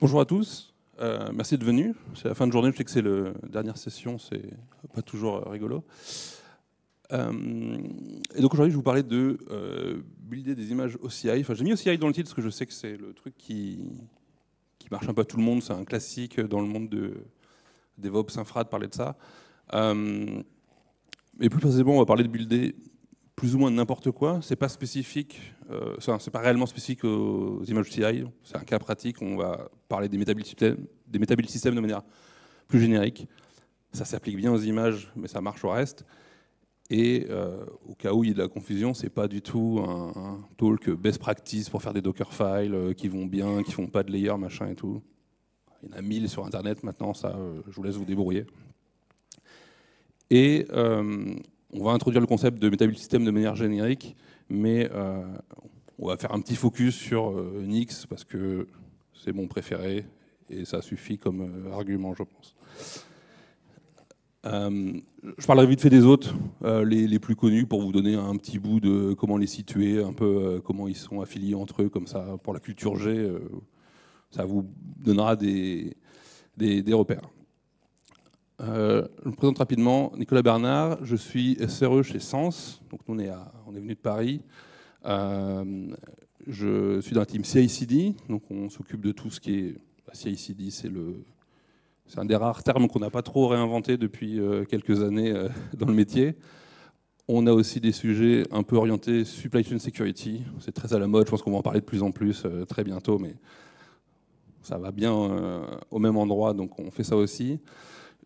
Bonjour à tous, merci de venir. C'est la fin de journée, je sais que c'est la dernière session, c'est pas toujours rigolo. Et donc aujourd'hui, je vais vous parler de builder des images OCI. Enfin, j'ai mis OCI dans le titre parce que je sais que c'est le truc qui marche un peu à tout le monde. C'est un classique dans le monde de DevOps Infra de parler de ça. Mais plus précisément, on va parler de builder plus ou moins n'importe quoi. C'est pas spécifique, c'est pas réellement spécifique aux images CI. C'est un cas pratique. On va parler des métabuild systems de manière plus générique. Ça s'applique bien aux images, mais ça marche au reste. Et au cas où il y a de la confusion, c'est pas du tout un talk best practice pour faire des Dockerfiles qui vont bien, qui font pas de layer, machin et tout. Il y en a 1000 sur Internet maintenant, ça, je vous laisse vous débrouiller. Et on va introduire le concept de métabuild system de manière générique, mais on va faire un petit focus sur Nix parce que c'est mon préféré et ça suffit comme argument, je pense. Je parlerai vite fait des autres, les plus connus, pour vous donner un petit bout de comment les situer, un peu comment ils sont affiliés entre eux, comme ça, pour la culture G, ça vous donnera des repères. Je me présente rapidement, Nicolas Bernard, je suis SRE chez Sens, donc nous on est venu de Paris. Je suis dans la team CI/CD, donc on s'occupe de tout ce qui est CI/CD, c'est un des rares termes qu'on n'a pas trop réinventé depuis quelques années dans le métier. On a aussi des sujets un peu orientés supply chain security, c'est très à la mode, je pense qu'on va en parler de plus en plus très bientôt, mais ça va bien au même endroit, donc on fait ça aussi.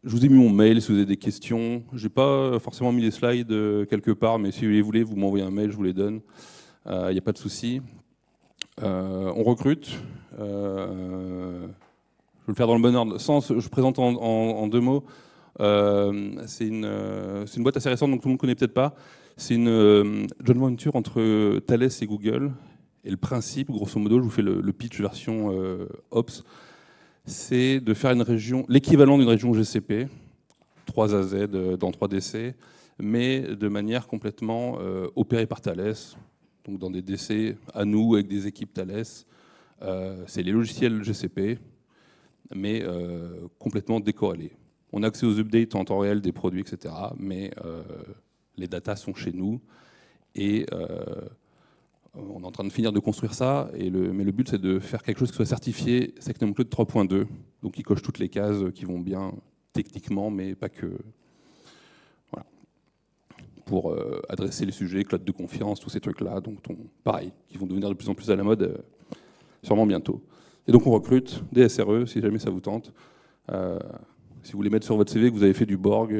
Je vous ai mis mon mail si vous avez des questions. Je n'ai pas forcément mis les slides quelque part, mais si vous les voulez, vous m'envoyez un mail, je vous les donne. Il n'y a pas de souci. On recrute. Je vais le faire dans le bon ordre. Je présente en deux mots. C'est une boîte assez récente, donc tout le monde ne connaît peut-être pas. C'est une joint venture entre Thales et Google. Et le principe, grosso modo, je vous fais le pitch version Ops, c'est de faire une région, l'équivalent d'une région GCP, 3AZ dans 3DC, mais de manière complètement opérée par Thales, donc dans des DC à nous, avec des équipes Thales. C'est les logiciels GCP, mais complètement décorrélés. On a accès aux updates en temps réel des produits, etc., mais les datas sont chez nous, et on est en train de finir de construire ça, mais le but c'est de faire quelque chose qui soit certifié Secnum Cloud 3.2, donc qui coche toutes les cases qui vont bien techniquement, mais pas que. Voilà. Pour adresser les sujets, cloud de confiance, tous ces trucs-là, donc pareil, qui vont devenir de plus en plus à la mode, sûrement bientôt. Et donc on recrute des SRE, si jamais ça vous tente. Si vous voulez mettre sur votre CV que vous avez fait du Borg,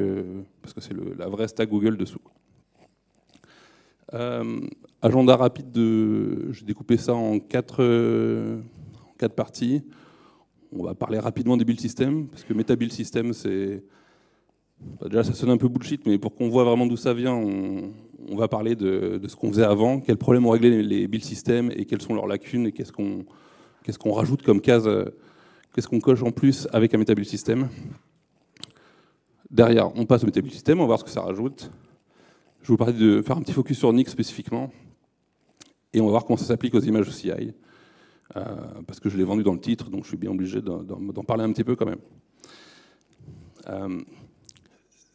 parce que c'est la vraie stack Google dessous. Agenda rapide, j'ai découpé ça en quatre parties. On va parler rapidement des build systems, parce que MetaBuild System, déjà ça sonne un peu bullshit, mais pour qu'on voit vraiment d'où ça vient, on va parler de ce qu'on faisait avant, quels problèmes ont réglé les build systems et quelles sont leurs lacunes et qu'est-ce qu'on rajoute comme case, qu'est-ce qu'on coche en plus avec un MetaBuild System. Derrière, on passe au MetaBuild System, on va voir ce que ça rajoute. Je vais vous parler de faire un petit focus sur Nix spécifiquement. Et on va voir comment ça s'applique aux images OCI. Parce que je l'ai vendu dans le titre, donc je suis bien obligé d'en parler un petit peu quand même.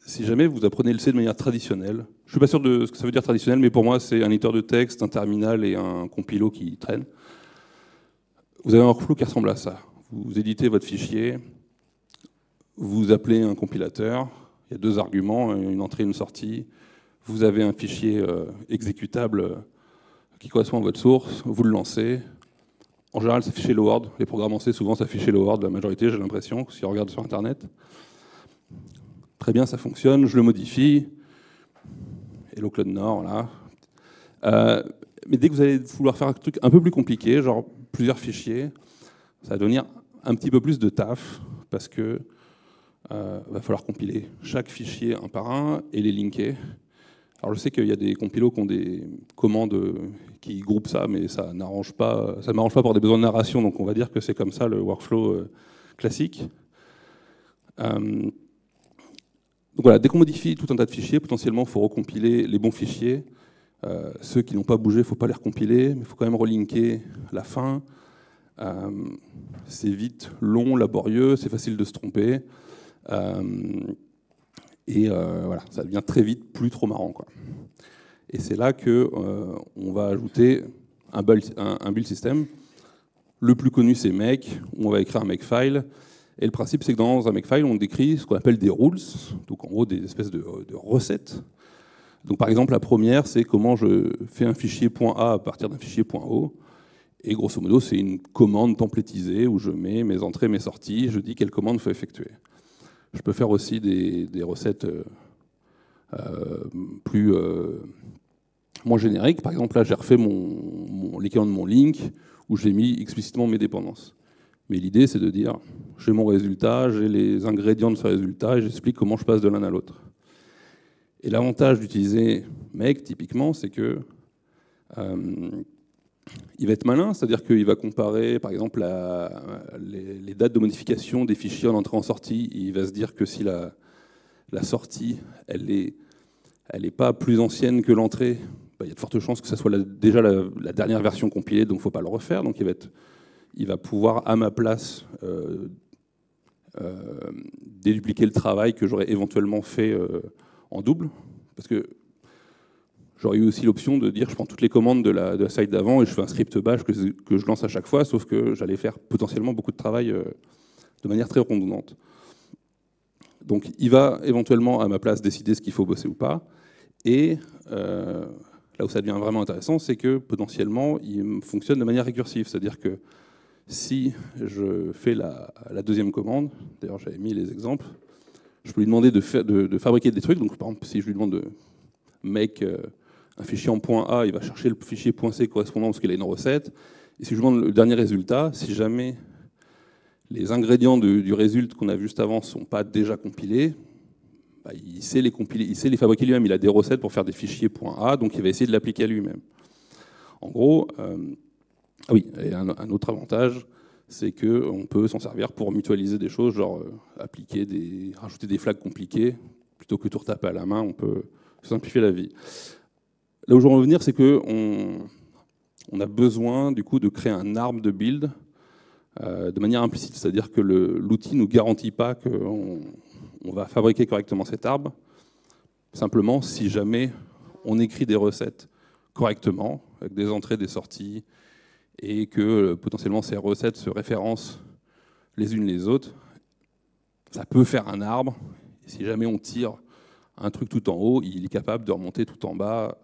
Si jamais vous apprenez le C de manière traditionnelle, je ne suis pas sûr de ce que ça veut dire traditionnel, mais pour moi c'est un éditeur de texte, un terminal et un compilo qui traîne. Vous avez un workflow qui ressemble à ça. Vous éditez votre fichier, vous appelez un compilateur, il y a deux arguments, une entrée et une sortie. Vous avez un fichier exécutable qui correspond à votre source, vous le lancez. En général, c'est fichier Hello World. Les programmes en C, souvent, ça fichier Hello World, la majorité, j'ai l'impression, si on regarde sur Internet. Très bien, ça fonctionne, je le modifie. Hello Cloud Nord, là. Mais dès que vous allez vouloir faire un truc un peu plus compliqué, genre plusieurs fichiers, ça va devenir un petit peu plus de taf, parce que va falloir compiler chaque fichier un par un et les linker. Alors je sais qu'il y a des compilos qui ont des commandes qui groupent ça, mais ça ne m'arrange pas pour des besoins de narration, donc on va dire que c'est comme ça le workflow classique. Donc voilà, dès qu'on modifie tout un tas de fichiers, potentiellement il faut recompiler les bons fichiers. Ceux qui n'ont pas bougé, il ne faut pas les recompiler, mais il faut quand même relinker la fin. C'est vite long, laborieux, c'est facile de se tromper. Voilà, ça devient très vite plus trop marrant, quoi. Et c'est là qu'on va ajouter un build system. Le plus connu, c'est make, où on va écrire un makefile. Et le principe, c'est que dans un makefile, on décrit ce qu'on appelle des rules, donc en gros des espèces de recettes. Donc par exemple, la première, c'est comment je fais un fichier .a à partir d'un fichier .o. Et grosso modo, c'est une commande templétisée où je mets mes entrées, mes sorties, je dis quelle commande il faut effectuer. Je peux faire aussi des recettes moins génériques. Par exemple, là, j'ai refait l'équivalent de mon link où j'ai mis explicitement mes dépendances. Mais l'idée, c'est de dire, j'ai mon résultat, j'ai les ingrédients de ce résultat, et j'explique comment je passe de l'un à l'autre. Et l'avantage d'utiliser make, typiquement, c'est que il va être malin, c'est-à-dire qu'il va comparer, par exemple, les dates de modification des fichiers en entrée en sortie. Il va se dire que si la sortie, elle est pas plus ancienne que l'entrée, il y a de fortes chances que ça soit déjà la dernière version compilée, donc il ne faut pas le refaire. Donc il va pouvoir, à ma place, dédupliquer le travail que j'aurais éventuellement fait en double. Parce que j'aurais eu aussi l'option de dire je prends toutes les commandes de la site d'avant et je fais un script bash que je lance à chaque fois, sauf que j'allais faire potentiellement beaucoup de travail de manière très redondante. Donc il va éventuellement, à ma place, décider ce qu'il faut bosser ou pas. Et là où ça devient vraiment intéressant, c'est que potentiellement, il fonctionne de manière récursive. C'est-à-dire que si je fais la deuxième commande, d'ailleurs j'avais mis les exemples, je peux lui demander de fabriquer des trucs. Donc par exemple, si je lui demande de make un fichier en .a, il va chercher le fichier .c correspondant parce qu'il a une recette. Et si je lui demande le dernier résultat, si jamais les ingrédients du résultat qu'on a vu juste avant ne sont pas déjà compilés, il sait les compiler, il sait les fabriquer lui-même. Il a des recettes pour faire des fichiers .a, donc il va essayer de l'appliquer à lui-même. En gros, oui, et un autre avantage, c'est qu'on peut s'en servir pour mutualiser des choses, genre rajouter des flags compliqués, plutôt que tout retaper à la main, on peut simplifier la vie. Là où je veux en revenir, c'est qu'on a besoin du coup de créer un arbre de build de manière implicite, c'est-à-dire que l'outil ne nous garantit pas qu'on va fabriquer correctement cet arbre. Simplement, si jamais on écrit des recettes correctement, avec des entrées, des sorties, et que potentiellement ces recettes se référencent les unes les autres, ça peut faire un arbre. Et si jamais on tire un truc tout en haut, il est capable de remonter tout en bas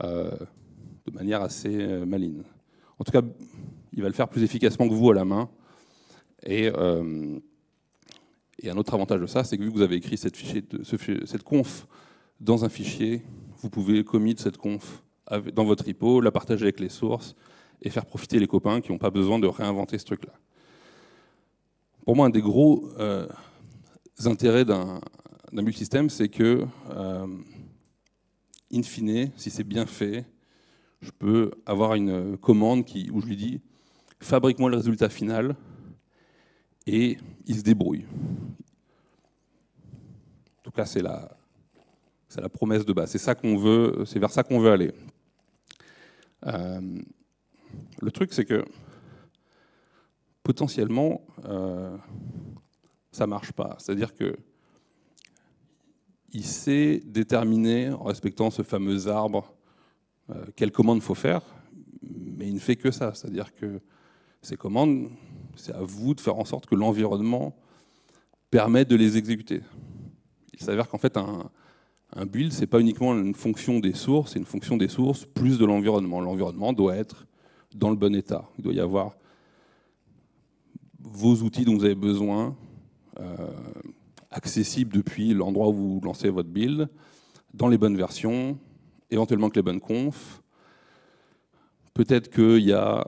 de manière assez maligne. En tout cas, il va le faire plus efficacement que vous à la main. Et un autre avantage de ça, c'est que vu que vous avez écrit cette conf dans un fichier, vous pouvez commit cette conf dans votre repo, la partager avec les sources et faire profiter les copains qui n'ont pas besoin de réinventer ce truc-là. Pour moi, un des gros intérêts d'un build-system, c'est que, in fine, si c'est bien fait, je peux avoir une commande où je lui dis « fabrique-moi le résultat final » et il se débrouille. En tout cas, c'est la promesse de base. C'est ça qu'on veut, c'est vers ça qu'on veut aller. Le truc, c'est que potentiellement, ça ne marche pas. C'est-à-dire que il sait déterminer, en respectant ce fameux arbre, quelles commandes il faut faire, mais il ne fait que ça. C'est-à-dire que ces commandes, c'est à vous de faire en sorte que l'environnement permette de les exécuter. Il s'avère qu'en fait, un build, ce n'est pas uniquement une fonction des sources, c'est une fonction des sources plus de l'environnement. L'environnement doit être dans le bon état. Il doit y avoir vos outils dont vous avez besoin, accessibles depuis l'endroit où vous lancez votre build, dans les bonnes versions, éventuellement avec les bonnes confs. Peut-être qu'il y a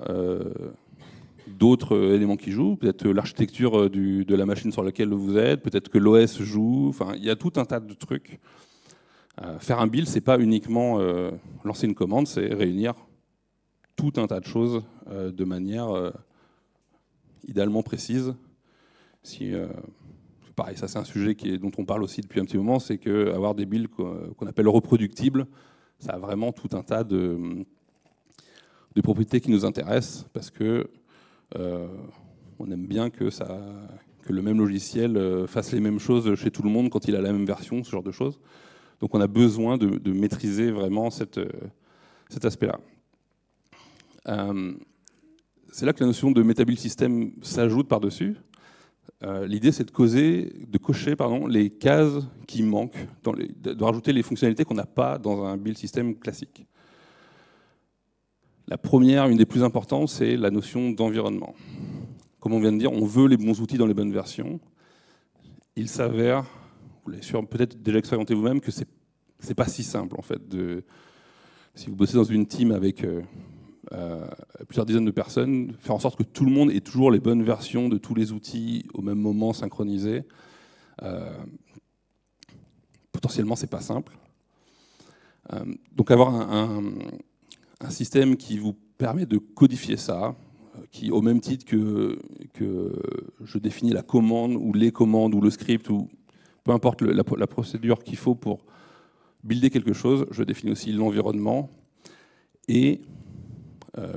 d'autres éléments qui jouent, peut-être l'architecture de la machine sur laquelle vous êtes, peut-être que l'OS joue, enfin, il y a tout un tas de trucs. Faire un build, c'est pas uniquement lancer une commande, c'est réunir tout un tas de choses de manière idéalement précise. Pareil, ça c'est un sujet dont on parle aussi depuis un petit moment, c'est qu'avoir des builds qu'on appelle reproductibles, ça a vraiment tout un tas de propriétés qui nous intéressent, parce que On aime bien que le même logiciel fasse les mêmes choses chez tout le monde quand il a la même version, ce genre de choses. Donc on a besoin de maîtriser vraiment cet aspect-là. C'est là que la notion de Meta-Build System s'ajoute par-dessus. L'idée, c'est de cocher les cases qui manquent, de rajouter les fonctionnalités qu'on n'a pas dans un build system classique. La première, une des plus importantes, c'est la notion d'environnement. Comme on vient de dire, on veut les bons outils dans les bonnes versions. Il s'avère, vous l'avez peut-être déjà expérimenté vous-même, que c'est pas si simple en fait. Si vous bossez dans une team avec plusieurs dizaines de personnes, faire en sorte que tout le monde ait toujours les bonnes versions de tous les outils au même moment synchronisés, potentiellement c'est pas simple. Donc avoir un système qui vous permet de codifier ça, qui au même titre que je définis la commande ou les commandes ou le script ou peu importe la procédure qu'il faut pour builder quelque chose, je définis aussi l'environnement. Et il ne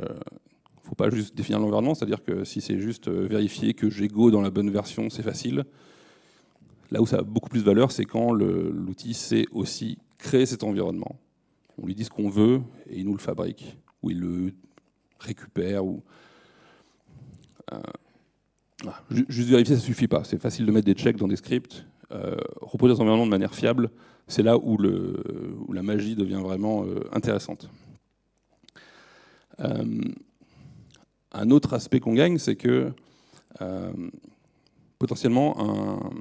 faut pas juste définir l'environnement, c'est-à-dire que si c'est juste vérifier que j'ai Go dans la bonne version, c'est facile. Là où ça a beaucoup plus de valeur, c'est quand l'outil sait aussi créer cet environnement. On lui dit ce qu'on veut et il nous le fabrique, ou il le récupère. Juste vérifier, ça ne suffit pas. C'est facile de mettre des checks dans des scripts. Reproduire cet environnement de manière fiable, c'est là où la magie devient vraiment intéressante. Un autre aspect qu'on gagne, c'est que potentiellement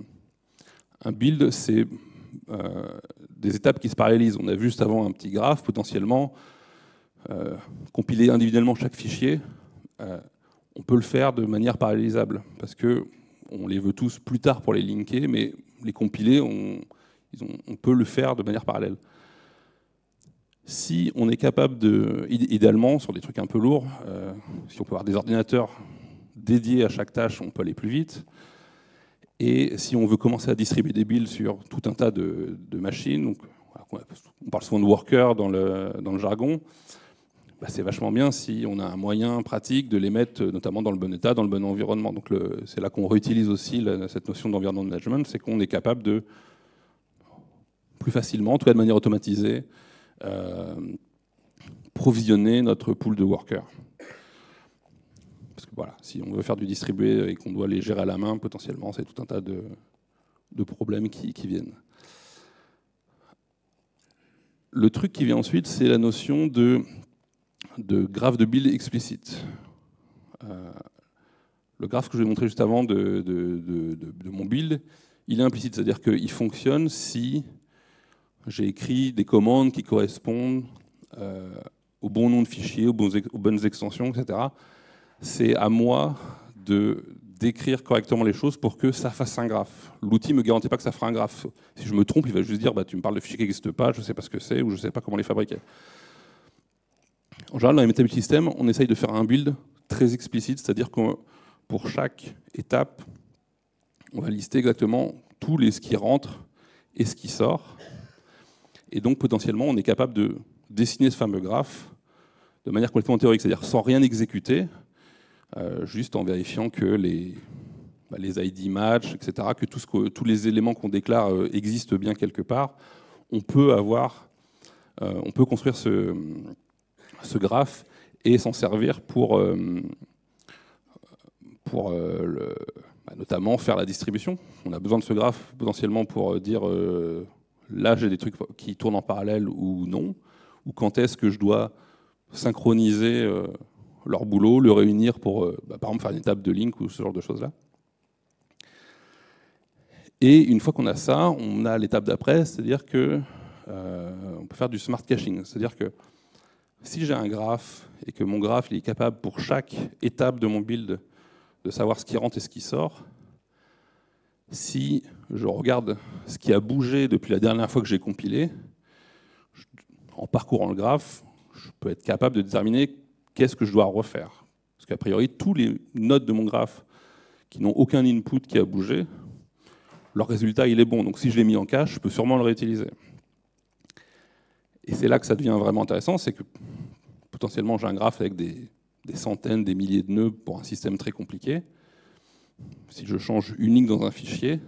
un build, c'est des étapes qui se parallélisent. On a vu juste avant un petit graphe, potentiellement compiler individuellement chaque fichier. On peut le faire de manière parallélisable, parce qu'on les veut tous plus tard pour les linker, mais les compiler, on peut le faire de manière parallèle. Si on est capable idéalement, sur des trucs un peu lourds, si on peut avoir des ordinateurs dédiés à chaque tâche, on peut aller plus vite. Et si on veut commencer à distribuer des builds sur tout un tas de machines, donc, on parle souvent de workers dans le jargon, c'est vachement bien si on a un moyen pratique de les mettre notamment dans le bon état, dans le bon environnement. Donc c'est là qu'on réutilise aussi cette notion d'environnement management, c'est qu'on est capable de plus facilement, en tout cas de manière automatisée, provisionner notre pool de workers. Parce que voilà, si on veut faire du distribué et qu'on doit les gérer à la main, potentiellement, c'est tout un tas de problèmes qui viennent. Le truc qui vient ensuite, c'est la notion de graphe de build explicite. Le graphe que je vous ai montré juste avant de mon build, il est implicite, c'est-à-dire qu'il fonctionne si j'ai écrit des commandes qui correspondent au bon nom de fichier, aux bonnes extensions, etc. C'est à moi de d'écrire correctement les choses pour que ça fasse un graphe. L'outil ne me garantit pas que ça fera un graphe. Si je me trompe, il va juste dire tu me parles de fichiers qui n'existent pas, je ne sais pas ce que c'est ou je ne sais pas comment les fabriquer. En général, dans les Meta-Build Systems, on essaye de faire un build très explicite, c'est-à-dire que pour chaque étape, on va lister exactement ce qui rentre et ce qui sort. Et donc, potentiellement, on est capable de dessiner ce fameux graphe de manière complètement théorique, c'est-à-dire sans rien exécuter, juste en vérifiant que les ID match, etc., que tous les éléments qu'on déclare existent bien quelque part. On peut construire ce graphe et s'en servir pour notamment faire la distribution. On a besoin de ce graphe potentiellement pour dire là j'ai des trucs qui tournent en parallèle ou non, ou quand est-ce que je dois synchroniser leur boulot, le réunir pour par exemple faire une étape de link ou ce genre de choses-là. Et une fois qu'on a ça, on a l'étape d'après, c'est-à-dire que on peut faire du smart caching, c'est-à-dire que si j'ai un graphe et que mon graphe il est capable pour chaque étape de mon build de savoir ce qui rentre et ce qui sort, si je regarde ce qui a bougé depuis la dernière fois que j'ai compilé, en parcourant le graphe, je peux être capable de déterminer qu'est-ce que je dois refaire. Parce qu'a priori, tous les nodes de mon graphe qui n'ont aucun input qui a bougé, leur résultat il est bon. Donc si je l'ai mis en cache, je peux sûrement le réutiliser. Et c'est là que ça devient vraiment intéressant, c'est que potentiellement j'ai un graphe avec des des centaines, des milliers de nœuds pour un système très compliqué. Si je change unique dans un fichier,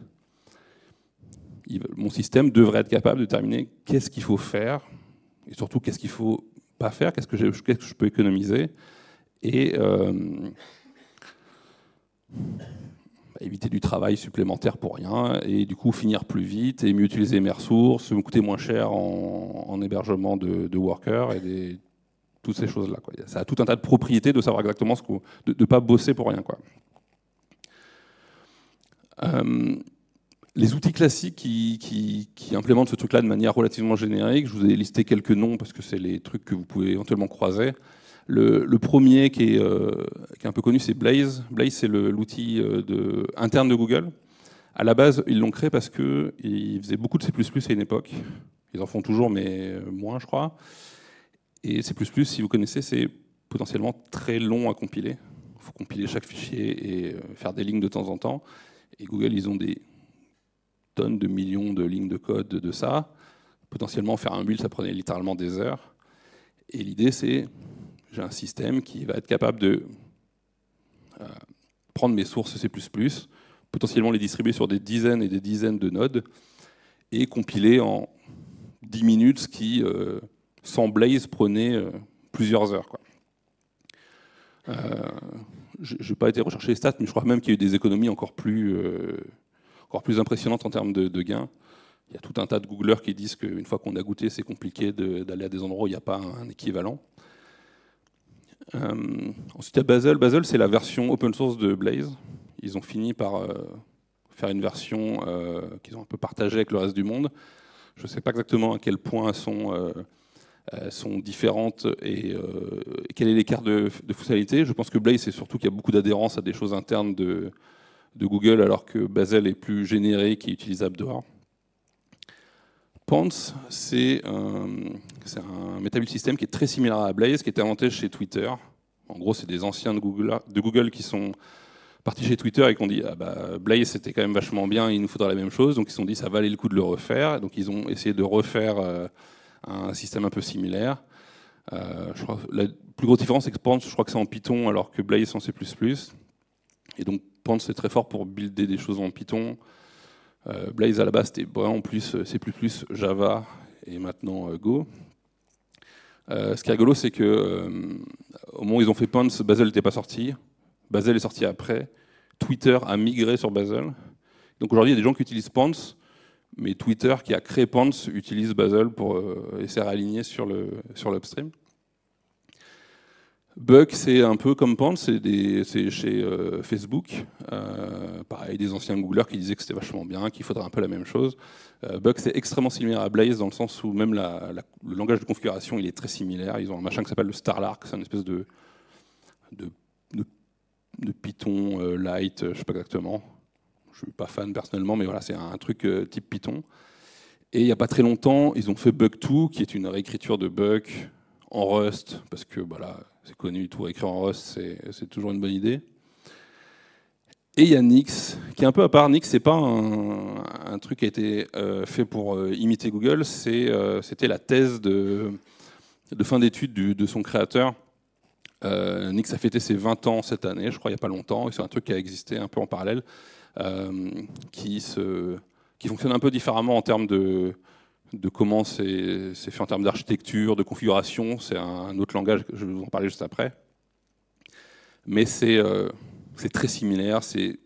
mon système devrait être capable de déterminer qu'est-ce qu'il faut faire, et surtout qu'est-ce qu'il ne faut pas faire, qu'est-ce que je peux économiser, et éviter du travail supplémentaire pour rien, et du coup finir plus vite, et mieux utiliser mes ressources, me coûter moins cher en hébergement de workers, et toutes ces choses-là. Ça a tout un tas de propriétés de savoir exactement de ne pas bosser pour rien. Les outils classiques qui implémentent ce truc-là de manière relativement générique, je vous ai listé quelques noms parce que c'est les trucs que vous pouvez éventuellement croiser. Le premier qui est un peu connu, c'est Blaze. Blaze, c'est l'outil interne de Google. À la base, ils l'ont créé parce qu'ils faisaient beaucoup de C++ à une époque. Ils en font toujours, mais moins, je crois. Et C++, si vous connaissez, c'est potentiellement très long à compiler. Il faut compiler chaque fichier et faire des lignes de temps en temps. Et Google, ils ont des tonnes de millions de lignes de code de ça. Potentiellement, faire un build, ça prenait littéralement des heures. Et l'idée, c'est, j'ai un système qui va être capable de prendre mes sources C++, potentiellement les distribuer sur des dizaines et des dizaines de nodes, et compiler en 10 minutes ce qui, sans Blaze, prenait plusieurs heures. Je n'ai pas été rechercher les stats, mais je crois même qu'il y a eu des économies encore plus impressionnantes en termes de gains. Il y a tout un tas de Googlers qui disent qu'une fois qu'on a goûté, c'est compliqué d'aller à des endroits où il n'y a pas un équivalent. Ensuite, il y a Bazel. Bazel, c'est la version open source de Blaze. Ils ont fini par faire une version qu'ils ont un peu partagée avec le reste du monde. Je ne sais pas exactement à quel point elles sont différentes et quel est l'écart de fonctionnalité. Je pense que Blaze, c'est surtout qu'il y a beaucoup d'adhérence à des choses internes de Google, alors que Bazel est plus générique et utilisable dehors. Ponce, c'est un métabile système qui est très similaire à Blaze, qui a été inventé chez Twitter. En gros, c'est des anciens de Google qui sont partis chez Twitter et qui ont dit Blaze, c'était quand même vachement bien, il nous faudra la même chose. Donc ils se sont dit ça valait le coup de le refaire. Donc ils ont essayé de refaire un système un peu similaire. Je crois, la plus grosse différence, c'est que Ponce, je crois que c'est en Python, alors que Blaze, c'est en C++. Et donc Ponce, c'est très fort pour builder des choses en Python. Blaze, à la base, c'était vraiment plus C++, Java et maintenant Go. Ce qui est rigolo, c'est que au moment où ils ont fait Ponce, Bazel n'était pas sorti. Bazel est sorti après. Twitter a migré sur Bazel. Donc aujourd'hui, il y a des gens qui utilisent Ponce, mais Twitter, qui a créé Ponce, utilise Bazel pour essayer de réaligner sur l'upstream. Buck, c'est un peu comme Ponce, c'est chez Facebook. Pareil, des anciens Googlers qui disaient que c'était vachement bien, qu'il faudrait un peu la même chose. Buck, c'est extrêmement similaire à Blaze dans le sens où même le langage de configuration, il est très similaire. Ils ont un machin qui s'appelle le Starlark, c'est une espèce de Python light, je ne sais pas exactement. Je ne suis pas fan personnellement, mais voilà, c'est un truc type Python. Et il n'y a pas très longtemps, ils ont fait Buck2, qui est une réécriture de Buck en Rust, parce que voilà, c'est connu, tout réécrire en Rust, c'est toujours une bonne idée. Et il y a Nix, qui est un peu à part. Nix, c'est pas un truc qui a été fait pour imiter Google, c'était la thèse de fin d'études de son créateur. Nix a fêté ses 20 ans cette année, je crois, il n'y a pas longtemps, et c'est un truc qui a existé un peu en parallèle, qui fonctionne un peu différemment en termes de comment c'est fait en termes d'architecture, de configuration. C'est un autre langage, je vais vous en parler juste après. Mais c'est très similaire, c'est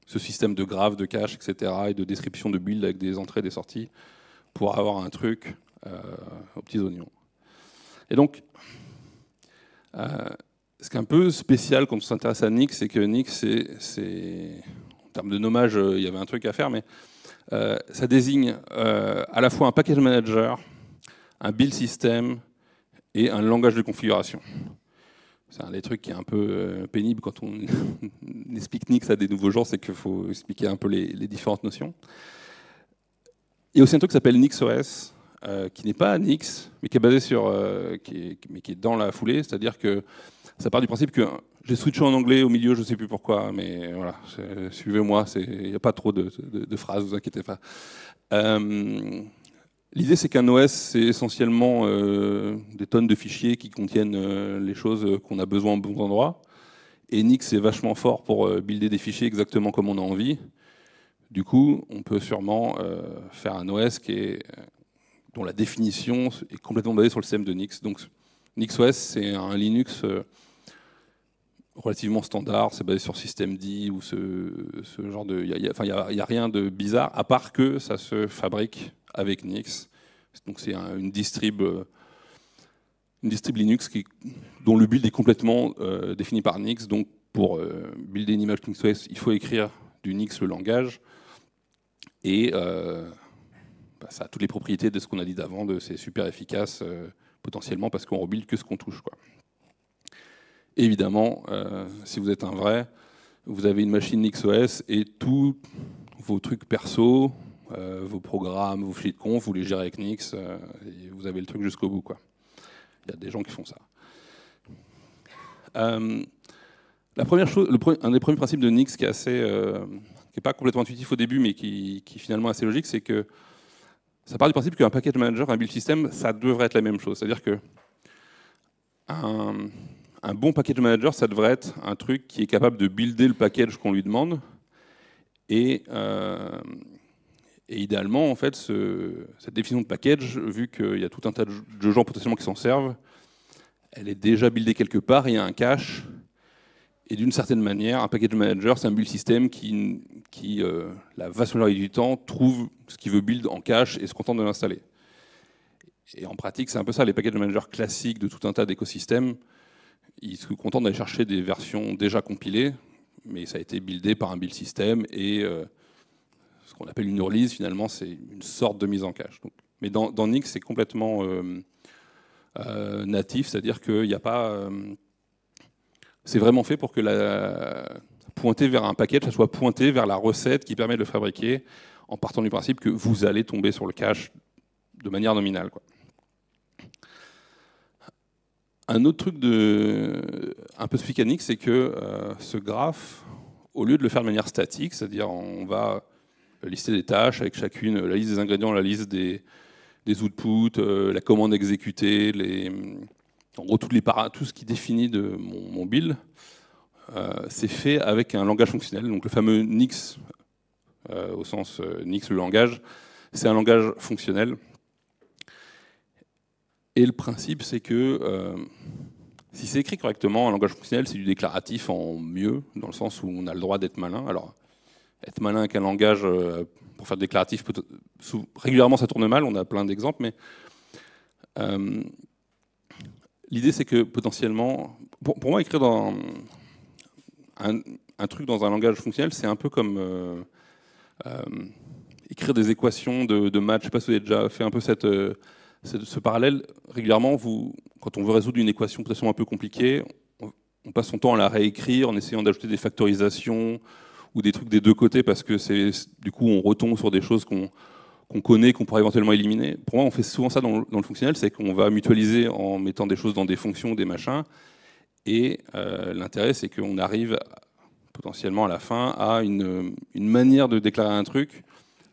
ce système de graphes, de cache, etc., et de description de build avec des entrées et des sorties, pour avoir un truc aux petits oignons. Et donc, ce qui est un peu spécial quand on s'intéresse à Nix, c'est que Nix, en termes de nommage, il y avait un truc à faire, mais ça désigne à la fois un package manager, un build system et un langage de configuration. C'est un des trucs qui est un peu pénible quand on explique Nix à des nouveaux gens, c'est qu'il faut expliquer un peu les différentes notions. Il y a aussi un truc qui s'appelle NixOS, qui n'est pas Nix, mais qui est basé sur, qui est dans la foulée, c'est-à-dire que ça part du principe que j'ai switché en anglais au milieu, je ne sais plus pourquoi, mais voilà, suivez-moi, il n'y a pas trop de phrases, ne vous inquiétez pas. L'idée, c'est qu'un OS, c'est essentiellement des tonnes de fichiers qui contiennent les choses qu'on a besoin au bon endroit. Et Nix est vachement fort pour builder des fichiers exactement comme on a envie. Du coup, on peut sûrement faire un OS dont la définition est complètement basée sur le système de Nix. Donc, NixOS, c'est un Linux relativement standard, c'est basé sur systemd ou ce genre de... Il n'y a rien de bizarre, à part que ça se fabrique avec Nix. Donc c'est une distrib Linux dont le build est complètement défini par Nix. Donc pour builder une image NixOS, il faut écrire du Nix, le langage. Et ça a toutes les propriétés de ce qu'on a dit d'avant, c'est super efficace potentiellement parce qu'on rebuild que ce qu'on touche, quoi. Évidemment, si vous êtes un vrai, vous avez une machine NixOS et tous vos trucs perso, vos programmes, vos fichiers de conf, vous les gérez avec Nix et vous avez le truc jusqu'au bout, quoi. Il y a des gens qui font ça. La première chose, un des premiers principes de Nix qui est pas complètement intuitif au début, mais qui finalement est assez logique, c'est que ça part du principe qu'un package manager, un build system, ça devrait être la même chose. C'est-à-dire que un bon package manager, ça devrait être un truc qui est capable de builder le package qu'on lui demande. Et idéalement, en fait, cette définition de package, vu qu'il y a tout un tas de gens potentiellement qui s'en servent, elle est déjà buildée quelque part, il y a un cache. Et d'une certaine manière, un package manager, c'est un build system qui la vaste majorité du temps, trouve ce qu'il veut build en cache et se contente de l'installer. Et en pratique, c'est un peu ça, les package managers classiques de tout un tas d'écosystèmes. Ils se contentent d'aller chercher des versions déjà compilées, mais ça a été buildé par un build system et ce qu'on appelle une release, finalement, c'est une sorte de mise en cache. Donc, mais dans Nix, c'est complètement natif, c'est-à-dire qu'il n'y a pas... c'est vraiment fait pour que pointer vers un package, ça soit pointé vers la recette qui permet de le fabriquer, en partant du principe que vous allez tomber sur le cache de manière nominale, quoi. Un autre truc un peu spécifique à Nix, c'est que ce graphe, au lieu de le faire de manière statique, c'est-à-dire on va lister des tâches avec chacune, la liste des ingrédients, la liste des outputs, la commande exécutée, en gros tout ce qui définit mon build, c'est fait avec un langage fonctionnel. Donc le fameux Nix, au sens Nix le langage, c'est un langage fonctionnel. Et le principe, c'est que si c'est écrit correctement, un langage fonctionnel, c'est du déclaratif en mieux, dans le sens où on a le droit d'être malin. Alors, être malin avec un langage pour faire du déclaratif, régulièrement ça tourne mal, on a plein d'exemples, mais l'idée c'est que potentiellement, pour moi, écrire un truc dans un langage fonctionnel, c'est un peu comme écrire des équations de maths. Je ne sais pas si vous avez déjà fait un peu ce parallèle. Régulièrement, quand on veut résoudre une équation potentiellement un peu compliquée, on passe son temps à la réécrire en essayant d'ajouter des factorisations ou des trucs des deux côtés parce que du coup on retombe sur des choses qu'on connaît, qu'on pourrait éventuellement éliminer. Pour moi, on fait souvent ça dans le fonctionnel, c'est qu'on va mutualiser en mettant des choses dans des fonctions, des machins. Et l'intérêt, c'est qu'on arrive potentiellement à la fin à une manière de déclarer un truc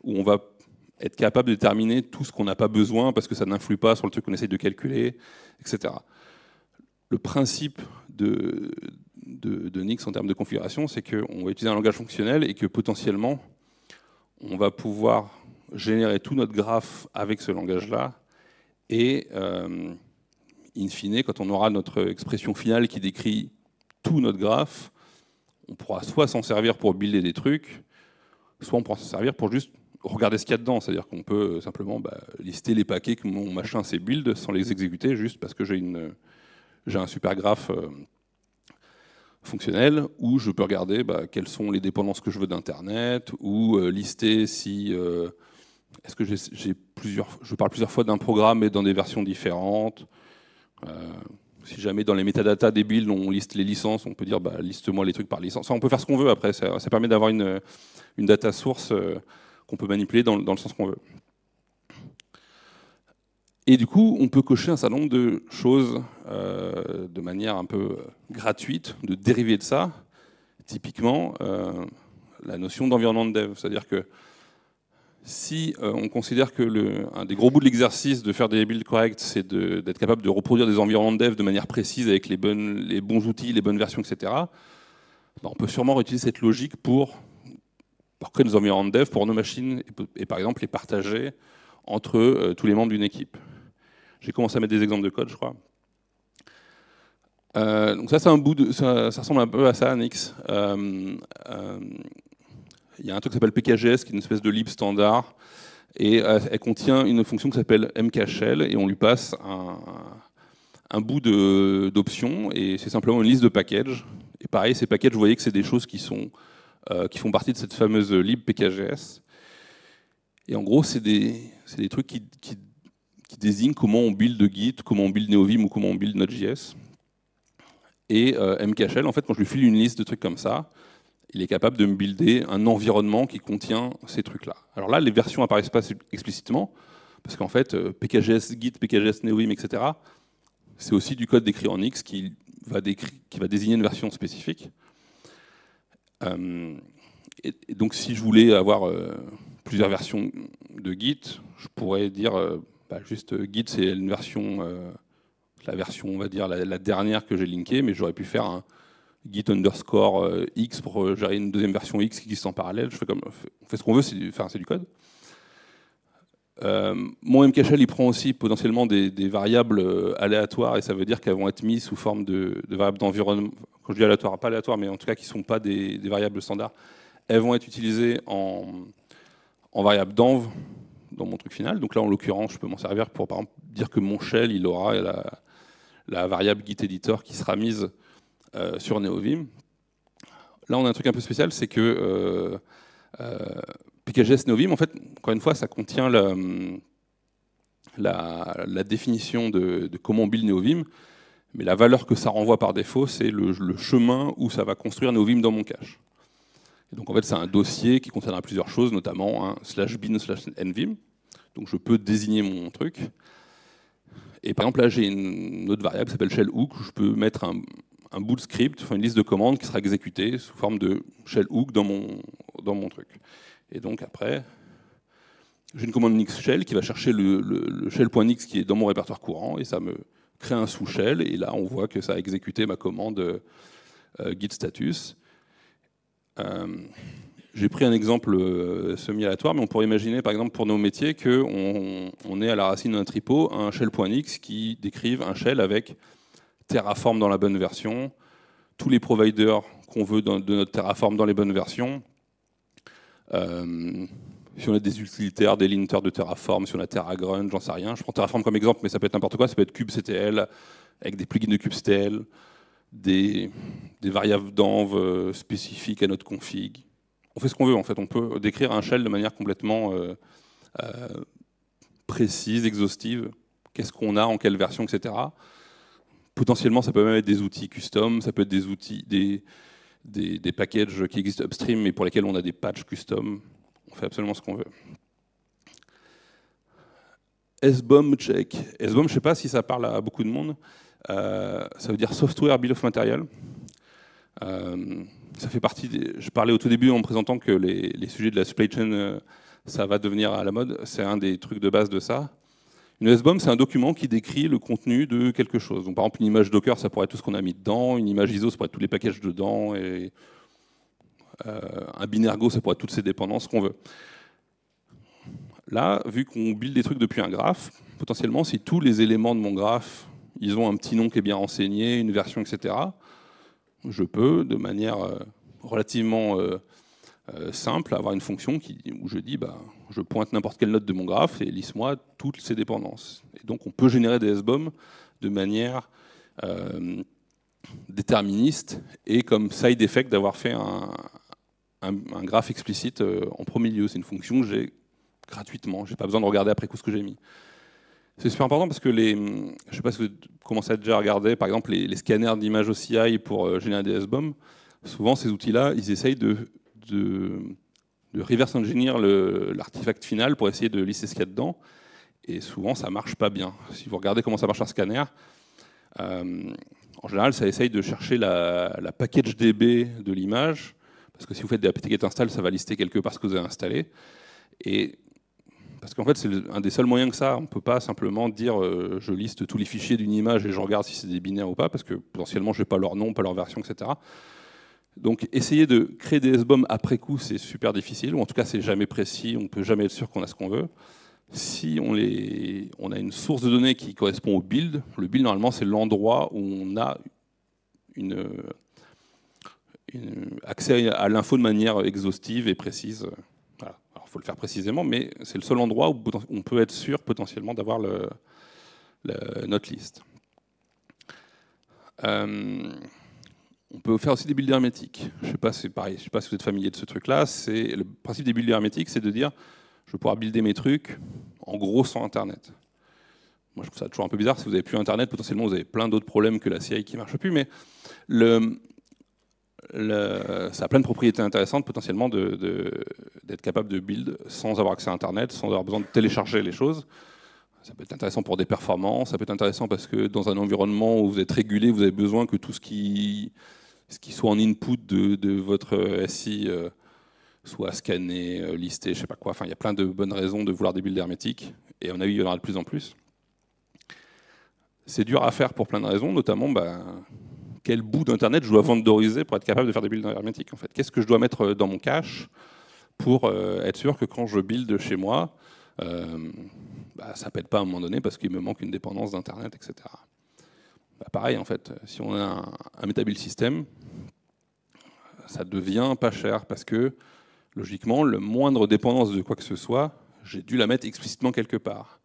où on va être capable de déterminer tout ce qu'on n'a pas besoin parce que ça n'influe pas sur le truc qu'on essaye de calculer, etc. Le principe de Nix en termes de configuration, c'est qu'on va utiliser un langage fonctionnel et que potentiellement, on va pouvoir générer tout notre graphe avec ce langage-là et, in fine, quand on aura notre expression finale qui décrit tout notre graphe, on pourra soit s'en servir pour builder des trucs, soit on pourra s'en servir pour juste regarder ce qu'il y a dedans. C'est-à-dire qu'on peut simplement lister les paquets que mon machin sait build sans les exécuter, juste parce que j'ai un super graphe fonctionnel, où je peux regarder quelles sont les dépendances que je veux d'Internet, ou lister si... est-ce que je parle plusieurs fois d'un programme mais dans des versions différentes. Si jamais dans les métadatas des builds on liste les licences, on peut dire liste-moi les trucs par licence. Enfin, on peut faire ce qu'on veut après, ça permet d'avoir une data source qu'on peut manipuler dans le sens qu'on veut. Et du coup, on peut cocher un certain nombre de choses de manière un peu gratuite, de dériver de ça. Typiquement, la notion d'environnement de dev. C'est-à-dire que Si on considère que un des gros bouts de l'exercice de faire des builds corrects, c'est d'être capable de reproduire des environnements de dev de manière précise avec les bons outils, les bonnes versions, etc., on peut sûrement réutiliser cette logique pour créer des environnements de dev pour nos machines et par exemple les partager entre tous les membres d'une équipe. J'ai commencé à mettre des exemples de code, je crois. Donc ça, c'est un bout de, ça ressemble un peu à ça, Nix. Il y a un truc qui s'appelle PKGS, qui est une espèce de lib standard, et elle contient une fonction qui s'appelle mkshell, et on lui passe un bout d'options, et c'est simplement une liste de packages. Et pareil, ces packages, vous voyez que c'est des choses qui font partie de cette fameuse lib PKGS. Et en gros, c'est des trucs qui désignent comment on build Git, comment on build NeoVim ou comment on build Node.js. Et mkshell, en fait, quand je lui file une liste de trucs comme ça, il est capable de me builder un environnement qui contient ces trucs-là. Alors là, les versions apparaissent pas explicitement, parce qu'en fait, PKGS Git, PKGS NeoVim, etc., c'est aussi du code décrit en X qui va désigner une version spécifique. Et donc, si je voulais avoir plusieurs versions de Git, je pourrais dire juste Git, c'est une version, la version, on va dire, la dernière que j'ai linkée, mais j'aurais pu faire un Git underscore X pour gérer une deuxième version X qui existe en parallèle. On fait ce qu'on veut, c'est du code. Mon mkshell, il prend aussi potentiellement des variables aléatoires, et ça veut dire qu'elles vont être mises sous forme de variables d'environnement. Quand je dis aléatoires, pas aléatoires, mais en tout cas qui ne sont pas des variables standards, elles vont être utilisées en variable d'env dans mon truc final. Donc là, en l'occurrence, je peux m'en servir pour, par exemple, dire que mon shell, il aura la variable git-editor qui sera mise sur NeoVim. Là, on a un truc un peu spécial, c'est que PKGS NeoVim, en fait, encore une fois, ça contient la définition de comment on build NeoVim, mais la valeur que ça renvoie par défaut, c'est le chemin où ça va construire NeoVim dans mon cache. Et donc en fait, c'est un dossier qui contiendra plusieurs choses, notamment /bin/nvim. Donc je peux désigner mon truc. Et par exemple, là, j'ai une autre variable qui s'appelle shellhook, où je peux mettre un bout de script, enfin une liste de commandes qui sera exécutée sous forme de shellhook dans mon truc. Et donc après, j'ai une commande nix shell qui va chercher le shell.nix qui est dans mon répertoire courant, et ça me crée un sous-shell, et là on voit que ça a exécuté ma commande git status. J'ai pris un exemple semi-aléatoire, mais on pourrait imaginer par exemple pour nos métiers qu'on ait à la racine d'un tripot un shell.nix qui décrive un shell avec Terraform dans la bonne version, tous les providers qu'on veut de notre Terraform dans les bonnes versions. Si on a des utilitaires, des linters de Terraform, si on a TerraGrunt, j'en sais rien. Je prends Terraform comme exemple, mais ça peut être n'importe quoi. Ça peut être kubectl avec des plugins de kubectl, des variables d'env spécifiques à notre config. On fait ce qu'on veut en fait. On peut décrire un shell de manière complètement précise, exhaustive. Qu'est-ce qu'on a, en quelle version, etc. Potentiellement, ça peut même être des outils custom, ça peut être des outils, des packages qui existent upstream, mais pour lesquels on a des patchs custom. On fait absolument ce qu'on veut. SBOM check. SBOM, je ne sais pas si ça parle à beaucoup de monde. Ça veut dire Software Bill of Material. Ça fait partie je parlais au tout début en me présentant que les sujets de la supply chain, ça va devenir à la mode. C'est un des trucs de base de ça. Une SBOM, c'est un document qui décrit le contenu de quelque chose. Donc, par exemple, une image Docker, ça pourrait être tout ce qu'on a mis dedans. Une image ISO, ça pourrait être tous les packages dedans. Et un binaire Go, ça pourrait être toutes ses dépendances, ce qu'on veut. Là, vu qu'on build des trucs depuis un graphe, potentiellement, si tous les éléments de mon graphe, ils ont un petit nom qui est bien renseigné, une version, etc., je peux, de manière relativement simple, avoir une fonction où je dis, je pointe n'importe quelle note de mon graphe et lisse-moi toutes ces dépendances. Et donc, on peut générer des SBOM de manière déterministe et comme side effect d'avoir fait un graphe explicite en premier lieu. C'est une fonction que j'ai gratuitement. Je n'ai pas besoin de regarder après coup ce que j'ai mis. C'est super important parce que je ne sais pas si vous commencez à déjà regarder, par exemple, les scanners d'images OCI pour générer des SBOM. Souvent, ces outils-là, ils essayent de reverse engineer l'artefact final pour essayer de lisser ce qu'il y a dedans. Et souvent, ça ne marche pas bien. Si vous regardez comment ça marche un scanner, en général, ça essaye de chercher la package DB de l'image, parce que si vous faites des apt-get install, ça va lister quelque part ce que vous avez installé. Et Parce qu'en fait, c'est un des seuls moyens que ça. On ne peut pas simplement dire je liste tous les fichiers d'une image et je regarde si c'est des binaires ou pas, parce que potentiellement, je n'ai pas leur nom, pas leur version, etc. Donc, essayer de créer des SBOM après coup, c'est super difficile, ou en tout cas, c'est jamais précis, on ne peut jamais être sûr qu'on a ce qu'on veut. Si on a une source de données qui correspond au build, le build, normalement, c'est l'endroit où on a accès à l'info de manière exhaustive et précise. Voilà. Alors, il faut le faire précisément, mais c'est le seul endroit où on peut être sûr potentiellement d'avoir notre liste. On peut faire aussi des builds hermétiques. Je ne sais pas, c'est pareil. Je sais pas si vous êtes familier de ce truc-là. Le principe des builds hermétiques, c'est de dire je vais pouvoir builder mes trucs en gros sans Internet. Moi, je trouve ça toujours un peu bizarre. Si vous n'avez plus Internet, potentiellement, vous avez plein d'autres problèmes que la CI qui ne marche plus. Mais ça a plein de propriétés intéressantes potentiellement d'être capable de build sans avoir accès à Internet, sans avoir besoin de télécharger les choses. Ça peut être intéressant pour des performances, ça peut être intéressant parce que dans un environnement où vous êtes régulé, vous avez besoin que tout ce qui soit en input de votre SI soit scanné, listé, je sais pas quoi. Enfin, il y a plein de bonnes raisons de vouloir des builds hermétiques, et à mon avis, il y en aura de plus en plus. C'est dur à faire pour plein de raisons, notamment quel bout d'Internet je dois vendoriser pour être capable de faire des builds hermétiques en fait. Qu'est-ce que je dois mettre dans mon cache pour être sûr que quand je build chez moi, ça ne pète pas à un moment donné parce qu'il me manque une dépendance d'Internet, etc. Pareil, en fait, si on a un Metabuild system, ça devient pas cher parce que, logiquement, le moindre dépendance de quoi que ce soit, j'ai dû la mettre explicitement quelque part.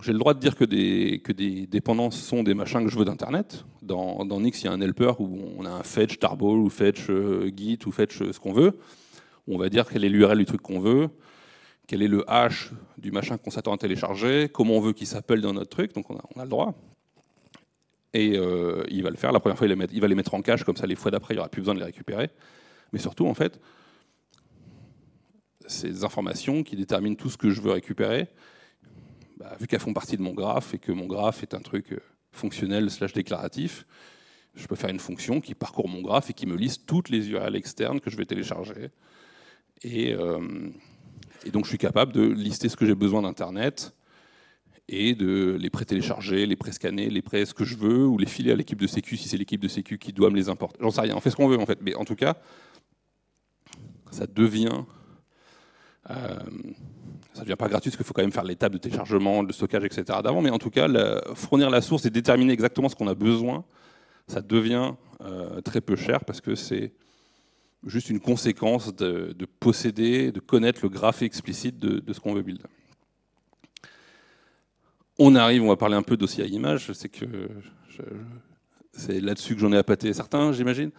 J'ai le droit de dire que des dépendances sont des machins que je veux d'Internet. Dans Nix, il y a un helper où on a un fetch tarball, ou fetch git, ou fetch ce qu'on veut. On va dire quelle est l'URL du truc qu'on veut, quel est le hash du machin qu'on s'attend à télécharger, comment on veut qu'il s'appelle dans notre truc, donc on a le droit. Et il va le faire. La première fois, il va les mettre en cache, comme ça les fois d'après, il n'y aura plus besoin de les récupérer. Mais surtout, en fait, ces informations qui déterminent tout ce que je veux récupérer, vu qu'elles font partie de mon graphe et que mon graphe est un truc fonctionnel / déclaratif, je peux faire une fonction qui parcourt mon graphe et qui me liste toutes les URL externes que je vais télécharger. Et donc je suis capable de lister ce que j'ai besoin d'Internet et de les pré-télécharger, les pré-scanner, les pré ce que je veux, ou les filer à l'équipe de sécu si c'est l'équipe de sécu qui doit me les importer. J'en sais rien, on fait ce qu'on veut en fait. Mais en tout cas, ça devient... ça ne devient pas gratuit parce qu'il faut quand même faire l'étape de téléchargement, de stockage, etc. d'avant, mais en tout cas, fournir la source et déterminer exactement ce qu'on a besoin, ça devient très peu cher parce que c'est juste une conséquence de posséder, de connaître le graphe explicite de ce qu'on veut build. On va parler un peu d'OCI image, je sais que c'est là-dessus que j'en ai appâté certains, j'imagine.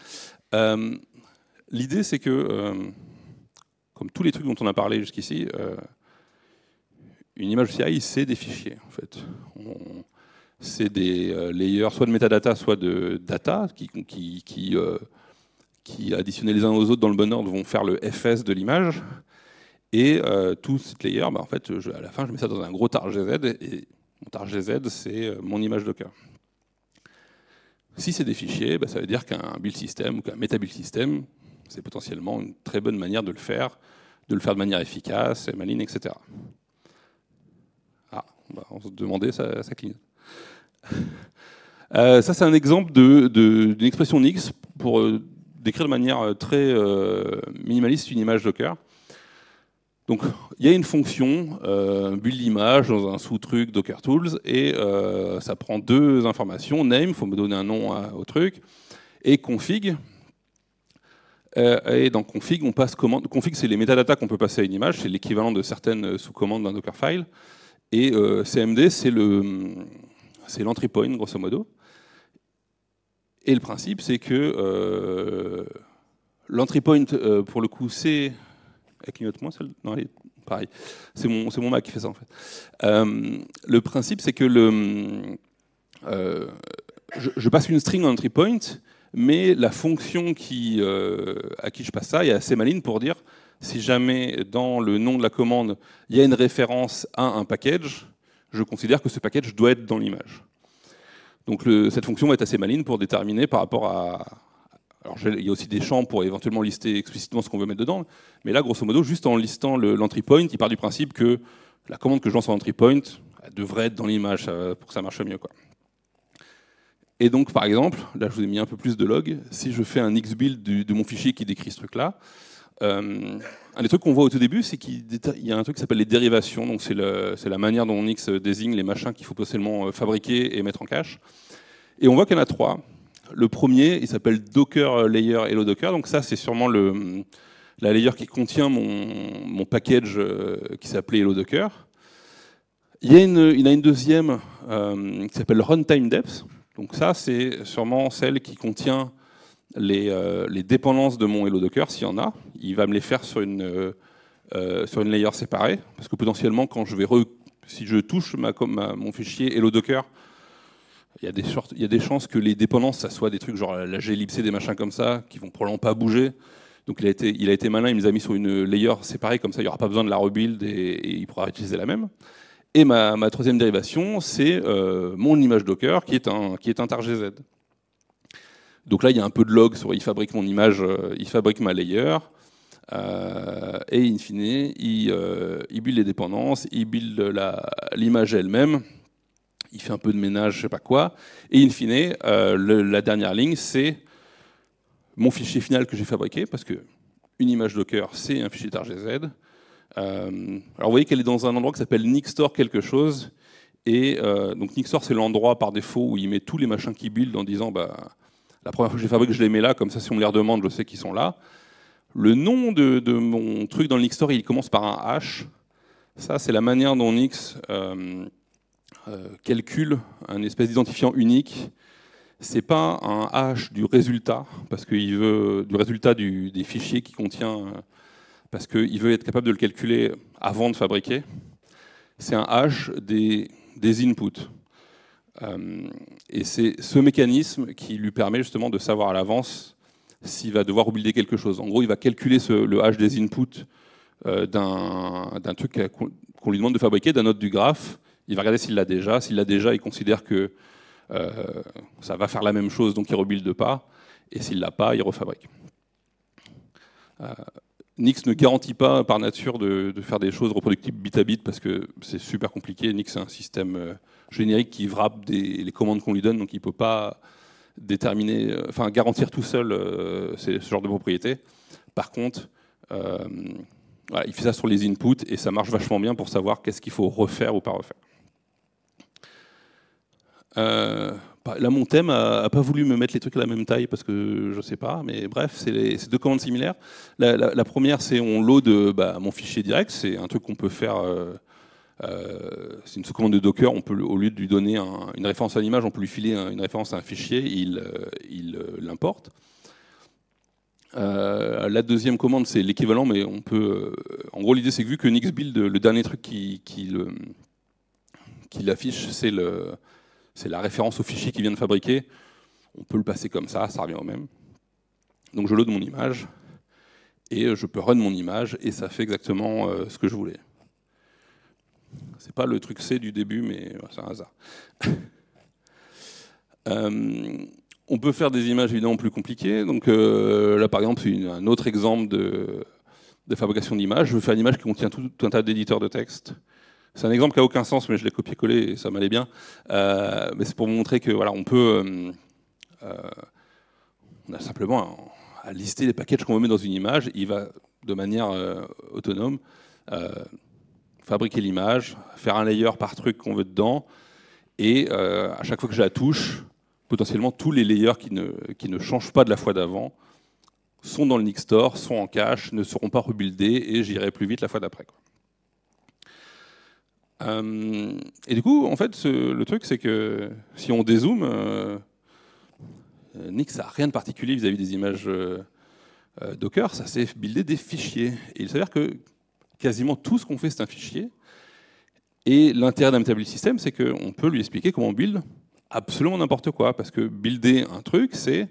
L'idée, c'est que, comme tous les trucs dont on a parlé jusqu'ici, une image OCI, c'est des fichiers, en fait. C'est des layers, soit de metadata, soit de data, qui additionnés les uns aux autres dans le bon ordre, vont faire le FS de l'image. Et tout ce layer, en fait, à la fin, je mets ça dans un gros tar GZ, et mon tar GZ, c'est mon image Docker. Si c'est des fichiers, ça veut dire qu'un build system ou qu'un metabuild system, c'est potentiellement une très bonne manière de le faire de manière efficace, maligne, etc. On se demandait, ça clignote. Ça, c'est un exemple d'une expression Nix pour décrire de manière très minimaliste une image Docker. Donc, il y a une fonction build image dans un sous-truc Docker Tools, et ça prend deux informations, name, il faut me donner un nom au truc, et config. Et dans config, on passe commande. Config, c'est les métadatas qu'on peut passer à une image, c'est l'équivalent de certaines sous-commandes d'un Dockerfile. Et CMD, c'est l'entry point, grosso modo. Et le principe, c'est que l'entry point, pour le coup, c'est... Elle clignote moins, celle... Non, elle est pareil. C'est mon Mac qui fait ça, en fait. Le principe, c'est que je passe une string en entry point, mais la fonction à qui je passe ça est assez maligne pour dire si jamais dans le nom de la commande, il y a une référence à un package, je considère que ce package doit être dans l'image. Donc cette fonction va être assez maligne pour déterminer par rapport à... Alors il y a aussi des champs pour éventuellement lister explicitement ce qu'on veut mettre dedans, mais là, grosso modo, juste en listant l'entry point, il part du principe que la commande que je lance en entry point, elle devrait être dans l'image pour que ça marche mieux, quoi. Et donc, par exemple, là, je vous ai mis un peu plus de log. Si je fais un xbuild de mon fichier qui décrit ce truc-là, un des trucs qu'on voit au tout début, c'est qu'il y a un truc qui s'appelle les dérivations. Donc, c'est la manière dont Nix désigne les machins qu'il faut potentiellement fabriquer et mettre en cache. Et on voit qu'il y en a 3. Le premier, il s'appelle Docker Layer Hello Docker. Donc ça, c'est sûrement la layer qui contient mon package qui s'appelait Hello Docker. Il y a une deuxième qui s'appelle Runtime Depth. Donc ça, c'est sûrement celle qui contient les dépendances de mon Hello Docker, s'il y en a. Il va me les faire sur une layer séparée, parce que potentiellement, quand si je touche mon fichier Hello Docker, il y a des chances que les dépendances, ça soit des trucs genre la glibc, des machins comme ça, qui vont probablement pas bouger. Donc il a été malin, il me les a mis sur une layer séparée, comme ça il n'y aura pas besoin de la rebuild et il pourra utiliser la même. Et ma troisième dérivation, c'est mon image Docker qui est un tar.gz. Donc là, il y a un peu de log sur il fabrique mon image, il fabrique ma layer, et in fine, il build les dépendances, il build l'image elle-même, il fait un peu de ménage, je sais pas quoi, et in fine, la dernière ligne, c'est mon fichier final que j'ai fabriqué, parce que une image Docker, c'est un fichier tar.gz. Alors vous voyez qu'elle est dans un endroit qui s'appelle Nixstore quelque chose, et donc Nixstore c'est l'endroit par défaut où il met tous les machins qui build en disant bah, la première fois que je les fabrique je les mets là, comme ça si on me les redemande je sais qu'ils sont là. Le nom de mon truc dans le Nixstore il commence par un hash. Ça c'est la manière dont Nix calcule un espèce d'identifiant unique. C'est pas un hash du résultat, parce qu'il veut du résultat des fichiers qui contient, parce qu'il veut être capable de le calculer avant de fabriquer. C'est un hash des inputs. Et c'est ce mécanisme qui lui permet justement de savoir à l'avance s'il va devoir rebuilder quelque chose. En gros, il va calculer le hash des inputs d'un truc qu'on lui demande de fabriquer, d'un node du graphe. Il va regarder s'il l'a déjà. S'il l'a déjà, il considère que ça va faire la même chose, donc il ne rebuilde pas. Et s'il ne l'a pas, il refabrique. Nix ne garantit pas par nature de faire des choses reproductibles bit à bit parce que c'est super compliqué. Nix c'est un système générique qui wrap les commandes qu'on lui donne, donc il ne peut pas garantir tout seul ce genre de propriété. Par contre, voilà, il fait ça sur les inputs et ça marche vachement bien pour savoir qu'est-ce qu'il faut refaire ou pas refaire. Là, mon thème n'a pas voulu me mettre les trucs à la même taille parce que je sais pas, mais bref, c'est deux commandes similaires. La première, c'est on load mon fichier direct, c'est un truc qu'on peut faire, c'est une sous-commande de Docker, on peut, au lieu de lui donner une référence à l'image, on peut lui filer une référence à un fichier, il l'importe. La deuxième commande, c'est l'équivalent, mais on peut. En gros, l'idée, c'est que vu que Nixbuild, le dernier truc qu'il affiche, c'est la référence au fichier qu'il vient de fabriquer. On peut le passer comme ça revient au même. Donc je load mon image, et je peux run mon image, et ça fait exactement ce que je voulais. C'est pas le truc C du début, mais c'est un hasard. On peut faire des images évidemment plus compliquées. Donc là, par exemple, c'est un autre exemple de fabrication d'images. Je veux faire une image qui contient tout un tas d'éditeurs de texte. C'est un exemple qui n'a aucun sens, mais je l'ai copié-collé et ça m'allait bien. Mais c'est pour vous montrer que voilà, on a simplement à lister les packages qu'on veut mettre dans une image. Il va de manière autonome fabriquer l'image, faire un layer par truc qu'on veut dedans, et à chaque fois que je la touche, potentiellement tous les layers qui ne changent pas de la fois d'avant sont dans le Nixstore, sont en cache, ne seront pas rebuildés, et j'irai plus vite la fois d'après. Et du coup, en fait, le truc, c'est que si on dézoome, Nix n'a rien de particulier vis-à-vis des images Docker, ça c'est builder des fichiers. Et il s'avère que quasiment tout ce qu'on fait, c'est un fichier. Et l'intérêt d'un Immutable System, c'est qu'on peut lui expliquer comment on build absolument n'importe quoi. Parce que builder un truc, c'est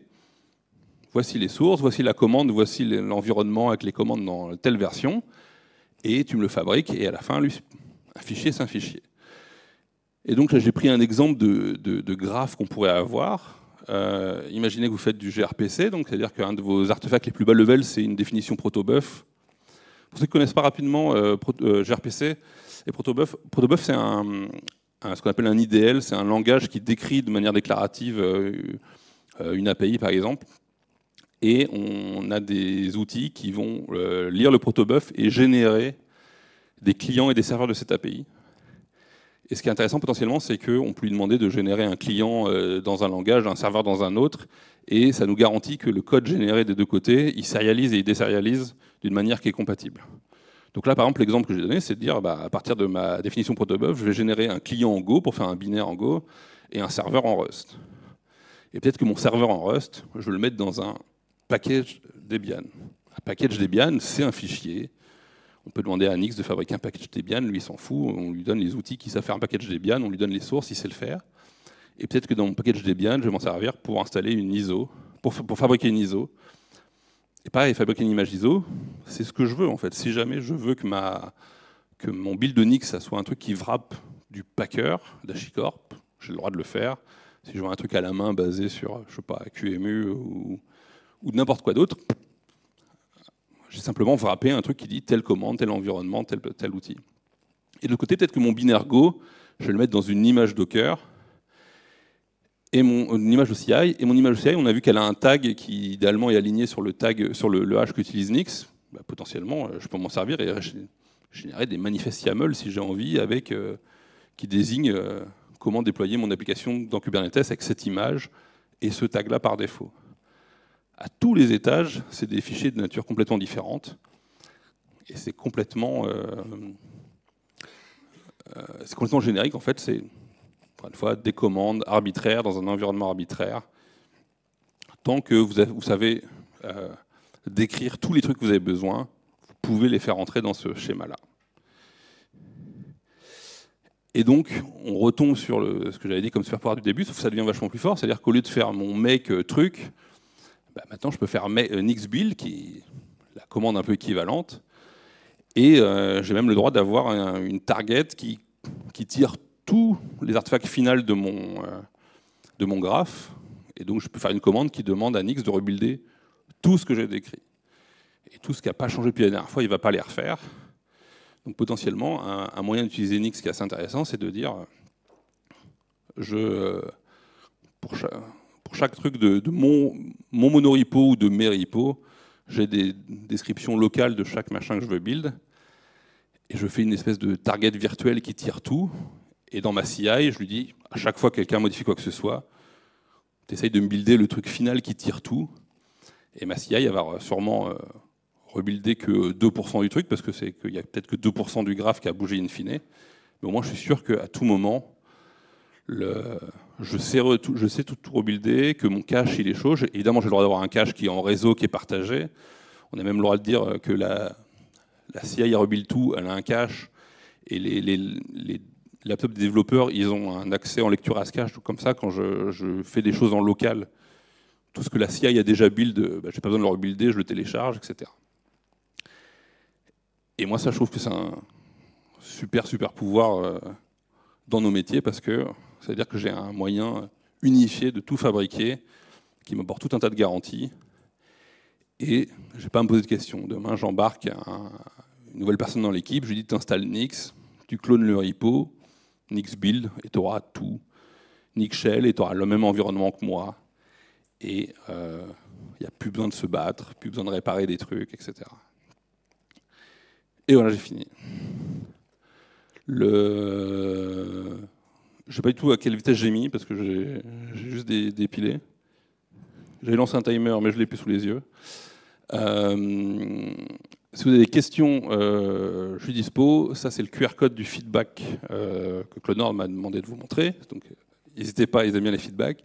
voici les sources, voici la commande, voici l'environnement avec les commandes dans telle version, et tu me le fabriques, et à la fin, un fichier, c'est un fichier. Et donc là, j'ai pris un exemple de graphe qu'on pourrait avoir. Imaginez que vous faites du gRPC, donc c'est-à-dire qu'un de vos artefacts les plus bas level, c'est une définition protobuf. Pour ceux qui ne connaissent pas rapidement gRPC et Protobuf, Protobuf c'est ce qu'on appelle un IDL, c'est un langage qui décrit de manière déclarative une API par exemple. Et on a des outils qui vont lire le protobuf et générer des clients et des serveurs de cette API. Et ce qui est intéressant potentiellement, c'est qu'on peut lui demander de générer un client dans un langage, un serveur dans un autre, et ça nous garantit que le code généré des deux côtés, il sérialise et il désérialise d'une manière qui est compatible. Donc là, par exemple, l'exemple que j'ai donné, c'est de dire, à partir de ma définition protobuf, je vais générer un client en Go pour faire un binaire en Go et un serveur en Rust. Et peut-être que mon serveur en Rust, je vais le mettre dans un package Debian. Un package Debian, c'est un fichier. On peut demander à Nix de fabriquer un package Debian, lui il s'en fout, on lui donne les outils qui savent faire un package Debian, on lui donne les sources, il sait le faire. Et peut-être que dans mon package Debian, je vais m'en servir pour installer une ISO, pour fabriquer une ISO. Et pareil, fabriquer une image ISO, c'est ce que je veux en fait. Si jamais je veux que mon build de Nix, ça soit un truc qui wrap du Packer, d'HashiCorp, j'ai le droit de le faire. Si je veux un truc à la main basé sur, je sais pas, QEMU ou n'importe quoi d'autre, j'ai simplement wrappé un truc qui dit telle commande, tel environnement, tel outil. Et de l'autre côté, peut-être que mon binaire Go, je vais le mettre dans une image Docker, et une image OCI. Et mon image OCI, on a vu qu'elle a un tag qui, idéalement, est aligné sur le hash qu'utilise Nix. Potentiellement, je peux m'en servir et générer des manifestes YAML si j'ai envie, qui désignent comment déployer mon application dans Kubernetes avec cette image et ce tag-là par défaut. À tous les étages, c'est des fichiers de nature complètement différente. Et c'est complètement générique. En fait, c'est, encore une fois, des commandes arbitraires dans un environnement arbitraire. Tant que vous savez décrire tous les trucs que vous avez besoin, vous pouvez les faire entrer dans ce schéma-là. Et donc, on retombe sur ce que j'avais dit comme super pouvoir du début, sauf que ça devient vachement plus fort. C'est-à-dire qu'au lieu de faire mon make truc, maintenant je peux faire Nix build, qui est la commande un peu équivalente, et j'ai même le droit d'avoir une target qui tire tous les artefacts finaux de mon graphe, et donc je peux faire une commande qui demande à Nix de rebuilder tout ce que j'ai décrit. Et tout ce qui n'a pas changé depuis la dernière fois, il ne va pas les refaire. Donc potentiellement, un moyen d'utiliser Nix qui est assez intéressant, c'est de dire, pour chaque truc de mon monorepo ou de mes repos, j'ai des descriptions locales de chaque machin que je veux build, et je fais une espèce de target virtuel qui tire tout, et dans ma CI, je lui dis, à chaque fois que quelqu'un modifie quoi que ce soit, tu essayes de me builder le truc final qui tire tout, et ma CI, elle va sûrement rebuilder que 2% du truc, parce qu'il y a peut-être que 2% du graphe qui a bougé in fine, mais au moins je suis sûr qu'à tout moment, je sais tout rebuilder, que mon cache il est chaud. Évidemment, j'ai le droit d'avoir un cache qui est en réseau, qui est partagé. On a même le droit de dire que la CI rebuild tout, elle a un cache, et les laptops des développeurs, ils ont un accès en lecture à ce cache. Comme ça, quand je fais des choses en local, tout ce que la CI a déjà build, je n'ai pas besoin de le rebuilder, je le télécharge, etc. Et moi, ça, je trouve que c'est un super pouvoir dans nos métiers, parce que ça veut dire que j'ai un moyen unifié de tout fabriquer, qui m'apporte tout un tas de garanties, et je n'ai pas à me poser de questions. Demain, j'embarque une nouvelle personne dans l'équipe, je lui dis tu installes Nix, tu clones le repo, Nix build, et tu auras tout. Nix shell, et tu auras le même environnement que moi. Et il n'y a plus besoin de se battre, plus besoin de réparer des trucs, etc. Et voilà, j'ai fini. Je ne sais pas du tout à quelle vitesse j'ai mis, parce que j'ai juste dépilé. J'ai lancé un timer, mais je ne l'ai plus sous les yeux. Si vous avez des questions, je suis dispo. Ça, c'est le QR code du feedback que Clonord m'a demandé de vous montrer. Donc, n'hésitez pas, ils aiment bien les feedbacks.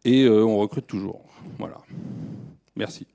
Et on recrute toujours. Voilà. Merci.